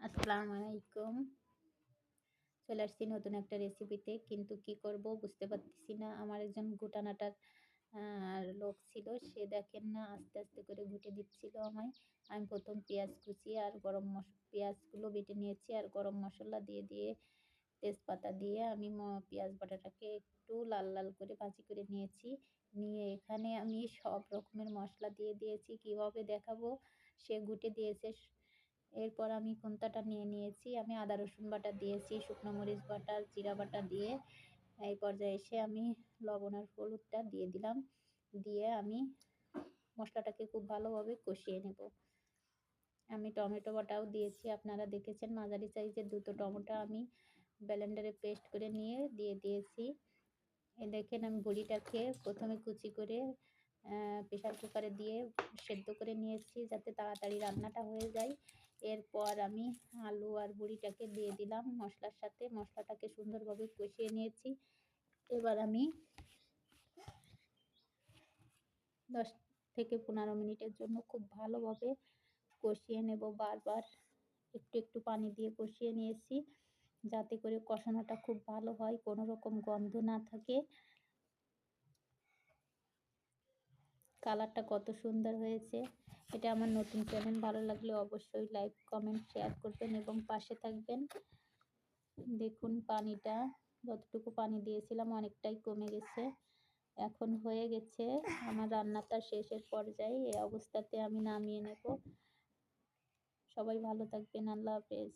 আসসালামু আলাইকুম। চলে আসছি নতুন একটা রেসিপিতে। কিন্তু কি করব বুঝতে পারতেছি না। আমার একজন গুটানাটার আ লোক ছিল। সে দেখেন না আস্তে, আস্তে করে ঘুটে দিচ্ছিল আমায়। আমি ১ম পেঁয়াজ কুচি আর পেঁয়াজগুলো বেটে নিয়েছি আর গরম মসলা দিয়ে তেজপাতা দিয়ে আমি পেঁয়াজ বাটাটাকে একটু লাল, লাল করে ভাজি করে নিয়েছি। নিয়ে এখানে আমি সব রকমের মসলা দিয়ে দিয়েছি। কিভাবে দেখাবো? সে ঘুটে দিয়েছে। এরপর আমি কোনতাটা নিয়ে নিয়েছি। আমি আদা রসুন বাটা দিয়েছি, শুকনো মরিচ বাটা, জিরা বাটা দিয়ে এই পর্যায়ে এসে আমি লবণ আর হলুদটা দিয়ে দিলাম। দিয়ে আমি মসলাটাকে খুব ভালোভাবে কষিয়ে নেব। আমি টমেটো বাটাও দিয়েছি। আপনারা দেখেছেন মাঝারি সাইজের ২ টো টমেটো আমি ব্লেন্ডারে পেস্ট করে নিয়ে দিয়ে দিয়েছি। দেখেন আমি বড়িটাকে ১ম এ কুচি করে প্রেশার কুকারে দিয়ে সেদ্ধ করে নিয়েছি যাতে তাড়াতাড়ি রান্নাটা হয়ে যায়। এরপর আমি আলু আর বড়িটাকে দিয়ে দিলাম মসলার সাথে। মসলাটাকে সুন্দরভাবে কষিয়ে নিয়েছি। এবার আমি ১০ থেকে ১৫ মিনিটের জন্য খুব ভালোভাবে কষিয়ে নেব। বারবার একটু, একটু পানি দিয়ে কষিয়ে নিয়েছি যাতে করে কষানোটা খুব ভালো হয়, কোনো রকম গন্ধ না থাকে। কালারটা কত সুন্দর হয়েছে। এটা আমার নতুন চ্যানেল, ভালো লাগলে অবশ্যই লাইক, কমেন্ট, শেয়ার করবেন এবং পাশে থাকবেন। দেখুন পানিটা, যতটুকু পানি দিয়েছিলাম অনেকটাই কমে গেছে। এখন হয়ে গেছে আমার রান্নাটা শেষের পর্যায়ে। এই অবস্থাতে আমি নামিয়ে নেব। সবাই ভালো থাকবেন। আল্লাহ হাফেজ।